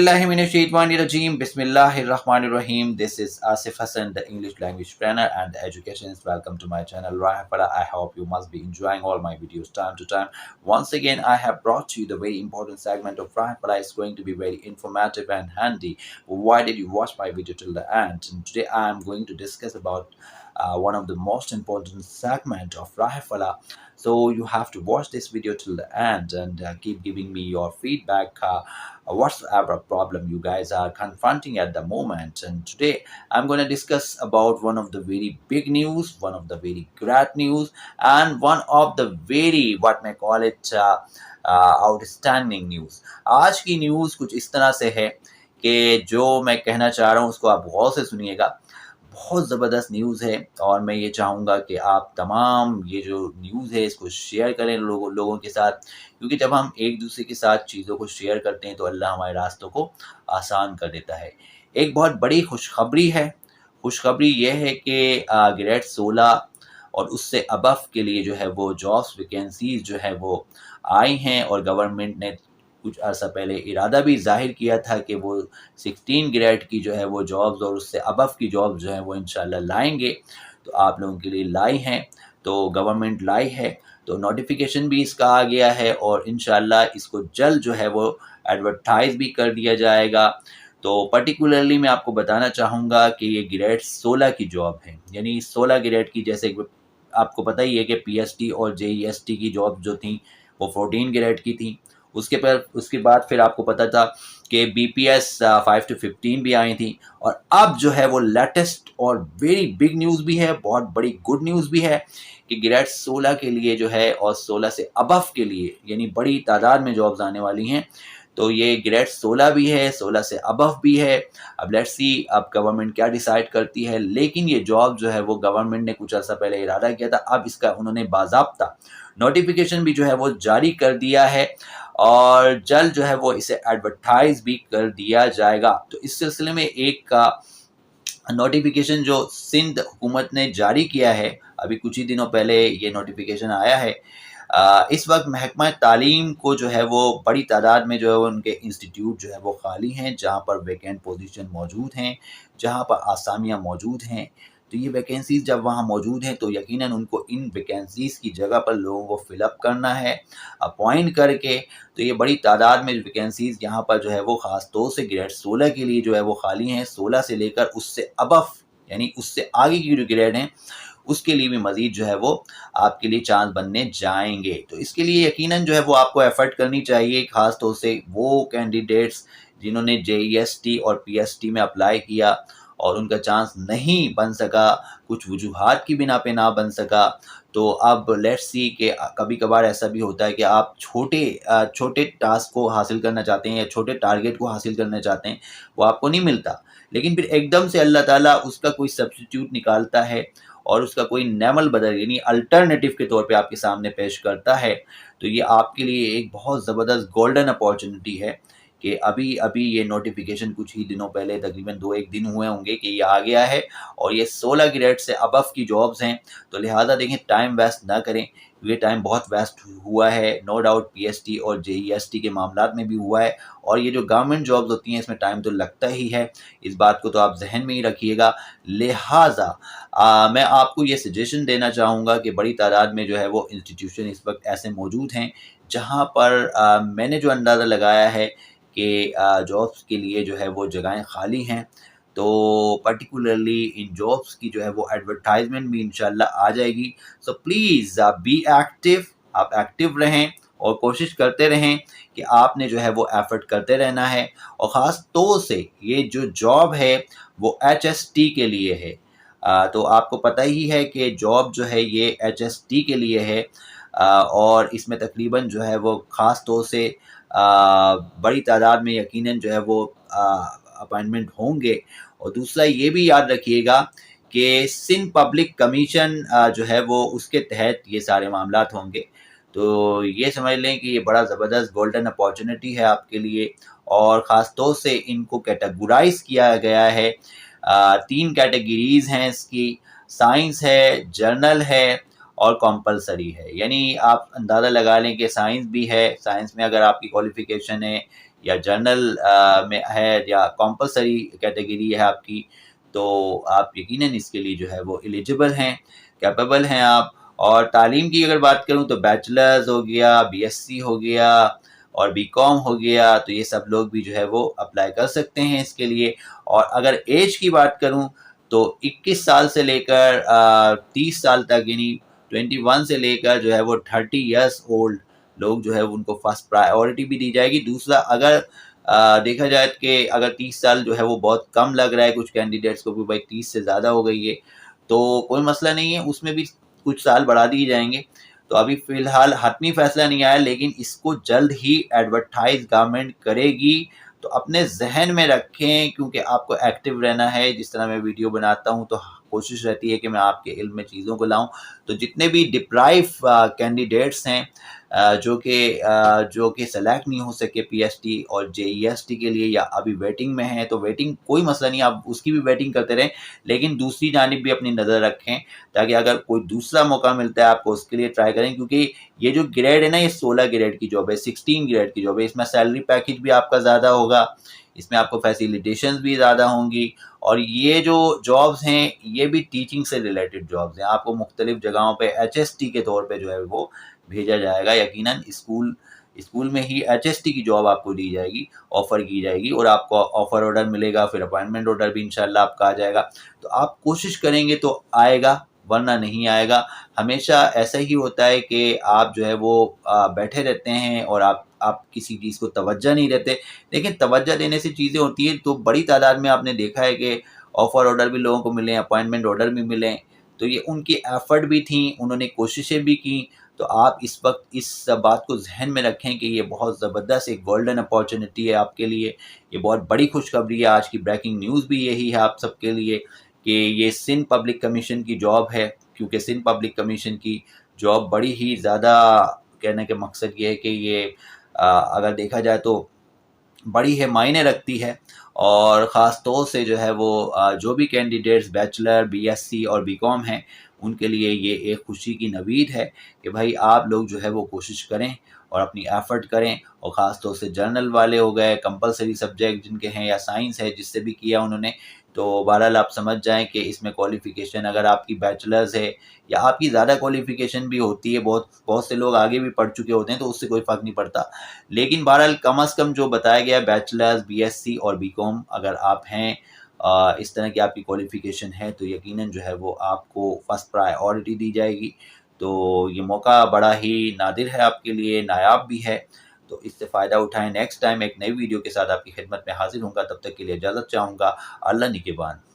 billahi minash shaitanir rajim. Bismillahir rahmanir rahim. This is Asif Hassan, the English language trainer and the educationist. Welcome to my channel Rahafala. I hope you must be enjoying all my videos time to time. Once again, I have brought you the very important segment of Rahafala. It's going to be very informative and handy. Why did you watch my video till the end? And today I am going to discuss about one of the most important segment of Rahafala. So you have to watch this video till the end and keep giving me your feedback. Whatsoever problem you guys are confronting at the moment. And today I'm going to discuss about one of the very big news, one of the very great news, and one of the very what may call it outstanding news. आज की news कुछ इस तरह से है कि जो मैं कहना चाह रहा हूँ उसको आप गौर से सुनिएगा। बहुत ज़बरदस्त न्यूज़ है और मैं ये चाहूँगा कि आप तमाम ये जो न्यूज़ है इसको शेयर करें लोगों के साथ, क्योंकि जब हम एक दूसरे के साथ चीज़ों को शेयर करते हैं तो अल्लाह हमारे रास्तों को आसान कर देता है। एक बहुत बड़ी खुशखबरी है। खुशखबरी ये है कि ग्रेड 16 और उससे अबव के लिए जो है वो जॉब्स वैकेंसीज़ जो है वो आई हैं और गवर्नमेंट ने कुछ अर्सा पहले इरादा भी ज़ाहिर किया था कि वो 16 ग्रेड की जो है वो जॉब्स और उससे अबव की जॉब्स जो हैं वो इंशाल्लाह लाएंगे। तो आप लोगों के लिए लाई हैं, तो गवर्नमेंट लाई है, तो नोटिफिकेशन भी इसका आ गया है और इंशाल्लाह इसको जल्द जो है वो एडवर्टाइज़ भी कर दिया जाएगा। तो पर्टिकुलरली मैं आपको बताना चाहूँगा कि ये ग्रेड 16 की जॉब है, यानी 16 ग्रेड की, जैसे आपको पता ही है कि पीएसटी और जेईएसटी की जॉब जो थी वो 14 ग्रेड की थी। उसके बाद फिर आपको पता था कि बीपीएस 5 to 15 भी आई थी और अब जो है वो लेटेस्ट और वेरी बिग न्यूज़ भी है, बहुत बड़ी गुड न्यूज़ भी है कि ग्रेड 16 के लिए जो है और 16 से अबव के लिए यानी बड़ी तादाद में जॉब्स आने वाली हैं। तो ये ग्रेड 16 भी है, 16 से अबव भी है। अब लेट्स सी अब गवर्नमेंट क्या डिसाइड करती है, लेकिन ये जॉब जो है वो गवर्नमेंट ने कुछ अर्सा पहले इरादा किया था, अब इसका उन्होंने बाज़ाब्ता नोटिफिकेशन भी जो है वो जारी कर दिया है और जल्द जो है वो इसे एडवर्टाइज भी कर दिया जाएगा। तो इस सिलसिले में एक नोटिफिकेशन जो सिंध हुकूमत ने जारी किया है, अभी कुछ ही दिनों पहले ये नोटिफिकेशन आया है। इस वक्त महकमा तालीम को जो है वो बड़ी तादाद में जो है उनके इंस्टीट्यूट जो है वो खाली हैं, जहाँ पर वैकेंट पोजीशन मौजूद हैं, जहाँ पर आसामियाँ मौजूद हैं। तो ये वैकेंसीज़ जब वहाँ मौजूद हैं तो यकीनन उनको इन वैकेंसीज़ की जगह पर लोगों को फिलअप करना है अपॉइंट करके। तो ये बड़ी तादाद में वैकेंसीज़ यहाँ पर जो है वो ख़ास तौर से ग्रेड 16 के लिए जो है वो खाली हैं। 16 से लेकर उससे अबव यानी उससे आगे की जो ग्रेड हैं उसके लिए भी मज़ीद जो है वो आपके लिए चांस बनने जाएंगे। तो इसके लिए यकीनन जो है वो आपको एफर्ट करनी चाहिए, ख़ास तौर से वो कैंडिडेट्स जिन्होंने जेईएसटी और पीएसटी में अप्लाई किया और उनका चांस नहीं बन सका, कुछ वजूहात की बिना पे ना बन सका। तो अब लेट्स सी कि कभी कभार ऐसा भी होता है कि आप छोटे टास्क को हासिल करना चाहते हैं या छोटे टारगेट को हासिल करना चाहते हैं, वो आपको नहीं मिलता, लेकिन फिर एकदम से अल्लाह ताला उसका कोई सब्स्टिट्यूट निकालता है और उसका कोई नेमल बदल यानी अल्टरनेटिव के तौर पे आपके सामने पेश करता है। तो ये आपके लिए एक बहुत ज़बरदस्त गोल्डन अपॉर्चुनिटी है कि अभी ये नोटिफिकेशन कुछ ही दिनों पहले तकरीबन 2-1 दिन हुए होंगे कि ये आ गया है और ये 16 ग्रेड से अबव की जॉब्स हैं। तो लिहाजा देखें, टाइम वेस्ट ना करें, ये टाइम बहुत वेस्ट हुआ है, नो डाउट पीएसटी और जेईएसटी के मामलात में भी हुआ है और ये जो गवर्नमेंट जॉब्स होती हैं इसमें टाइम तो लगता ही है, इस बात को तो आप जहन में ही रखिएगा। लिहाजा मैं आपको ये सजेशन देना चाहूँगा कि बड़ी तादाद में जो है वो इंस्टीट्यूशन इस वक्त ऐसे मौजूद हैं जहाँ पर मैंने जो अंदाज़ा लगाया है कि जॉब्स के लिए जो है वो जगहें खाली हैं। तो पर्टिकुलरली इन जॉब्स की जो है वो एडवर्टाइजमेंट भी इंशाल्लाह आ जाएगी। सो प्लीज़ बी एक्टिव, आप एक्टिव रहें और कोशिश करते रहें कि आपने जो है वो एफर्ट करते रहना है और ख़ास तौर से ये जो जॉब है वो एचएसटी के लिए है। तो आपको पता ही है कि जॉब जो है ये एचएसटी के लिए है और इसमें तकरीबन जो है वो ख़ास तौर से बड़ी तादाद में यकीनन जो है वो अपॉइंटमेंट होंगे। और दूसरा ये भी याद रखिएगा कि सिंध पब्लिक कमीशन जो है वो उसके तहत ये सारे मामलात होंगे। तो ये समझ लें कि ये बड़ा ज़बरदस्त गोल्डन अपॉर्चुनिटी है आपके लिए और ख़ास तौर से इनको कैटेगराइज़ किया गया है। 3 कैटेगरीज़ हैं इसकी, साइंस है, जर्नल है और कंपलसरी है। यानी आप अंदाज़ा लगा लें कि साइंस भी है, साइंस में अगर आपकी क्वालिफ़िकेशन है یا جنرل میں ہے یا کمپلسری کیٹیگری ہے آپ کی، تو آپ یقیناً اس کے لیے جو ہے وہ ایلیجبل ہیں، کیپیبل ہیں آپ۔ اور تعلیم کی اگر بات کروں تو بیچلرز ہو گیا، بی ایس سی ہو گیا اور بی کام ہو گیا، تو یہ سب لوگ بھی جو ہے وہ اپلائی کر سکتے ہیں اس کے لیے۔ اور اگر ایج کی بات کروں تو 21 سال سے لے کر 30 سال تک، یعنی 21 سے لے کر جو ہے وہ 30 ایئرس اولڈ لوگ جو ہے ان کو فرسٹ پرائیورٹی بھی دی جائے گی۔ دوسرا، اگر دیکھا جائے کہ اگر 30 سال جو ہے وہ بہت کم لگ رہا ہے کچھ کینڈیڈیٹس کو بھی، بھائی 30 سے زیادہ ہو گئی ہے، تو کوئی مسئلہ نہیں ہے، اس میں بھی کچھ سال بڑھا دیے جائیں گے۔ تو ابھی فی الحال حتمی فیصلہ نہیں آیا، لیکن اس کو جلد ہی ایڈورٹائز گورنمنٹ کرے گی، تو اپنے ذہن میں رکھیں، کیونکہ آپ کو ایکٹیو رہنا ہے۔ جس طرح میں ویڈیو بناتا ہوں تو کوشش رہتی ہے کہ میں آپ کے علم میں چیزوں کو لاؤں، تو جتنے بھی ڈپرائیو کینڈیڈیٹس ہیں جو کہ سلیکٹ نہیں ہو سکے پی ایس ٹی اور جے ای ایس ٹی کے لیے، یا ابھی ویٹنگ میں ہیں، تو ویٹنگ کوئی مسئلہ نہیں، آپ اس کی بھی ویٹنگ کرتے رہیں، لیکن دوسری جانب بھی اپنی نظر رکھیں، تاکہ اگر کوئی دوسرا موقع ملتا ہے آپ کو اس کے لیے ٹرائی کریں، کیونکہ یہ جو گریڈ ہے نا، یہ 16 گریڈ کی جاب ہے، 16 گریڈ کی جاب ہے، اس میں سیلری پیکیج بھی آپ کا زیادہ ہوگا، اس میں آپ کو فیسیلیٹیشنز بھی زیادہ ہوں گی، اور یہ جو جابز ہیں یہ بھی ٹیچنگ سے ریلیٹڈ جابز ہیں۔ آپ کو مختلف جگہوں پہ ایچ ایس ٹی کے طور پہ جو ہے وہ بھیجا جائے گا، یقیناً اسکول میں ہی ایچ ایس ٹی کی جاب آپ کو دی جائے گی، آفر کی جائے گی، اور آپ کو آفر آرڈر ملے گا، پھر اپائنٹمنٹ آرڈر بھی انشاءاللہ آپ کا آ جائے گا۔ تو آپ کوشش کریں گے تو آئے گا، ورنہ نہیں آئے گا۔ ہمیشہ ایسا ہی ہوتا ہے کہ آپ جو ہے وہ بیٹھے رہتے ہیں اور آپ کسی چیز کو توجہ نہیں دیتے، لیکن توجہ دینے سے چیزیں ہوتی ہیں، تو بڑی تعداد میں آپ نے دیکھا ہے کہ آفر آرڈر بھی لوگوں کو ملے، اپائنٹمنٹ آرڈر بھی ملے، تو یہ ان کی ایفرٹ بھی تھیں، انہوں نے کوششیں بھی کیں۔ تو آپ اس وقت اس بات کو ذہن میں رکھیں کہ یہ بہت زبردست ایک گولڈن اپارچونٹی ہے آپ کے لیے، یہ بہت بڑی خوشخبری ہے، آج کی بریکنگ نیوز بھی یہی ہے آپ سب کے لیے، کہ یہ سندھ پبلک کمیشن کی جاب ہے، کیونکہ سندھ پبلک کمیشن کی جاب بڑی ہی زیادہ، کہنے کے مقصد یہ ہے کہ یہ اگر دیکھا جائے تو بڑی ہے، معنی رکھتی ہے، اور خاص طور سے جو ہے وہ جو بھی candidates bachelor, B S C اور بی کام ہیں، ان کے لیے یہ ایک خوشی کی نوید ہے کہ بھائی آپ لوگ جو ہے وہ کوشش کریں اور اپنی ایفرٹ کریں، اور خاص طور سے جرنل والے ہو گئے، کمپلسری سبجیکٹ جن کے ہیں، یا سائنس ہے جس سے بھی کیا انہوں نے، تو بہرحال آپ سمجھ جائیں کہ اس میں کوالیفیکیشن اگر آپ کی بیچلرز ہے، یا آپ کی زیادہ کوالیفیکیشن بھی ہوتی ہے، بہت سے لوگ آگے بھی پڑھ چکے ہوتے ہیں، تو اس سے کوئی فرق نہیں پڑتا، لیکن بہرحال کم از کم جو بتایا گیا بیچلرز، بی ایس سی اور بی کام اگر آپ ہیں، اس طرح کی آپ کی کوالیفیکیشن ہے، تو یقیناً جو ہے وہ آپ کو فرسٹ پرائیورٹی دی جائے گی۔ تو یہ موقع بڑا ہی نادر ہے آپ کے لیے، نایاب بھی ہے، تو اس سے فائدہ اٹھائیں۔ نیکسٹ ٹائم ایک نئی ویڈیو کے ساتھ آپ کی خدمت میں حاضر ہوں گا، تب تک کے لیے اجازت چاہوں گا۔ اللہ نگہبان۔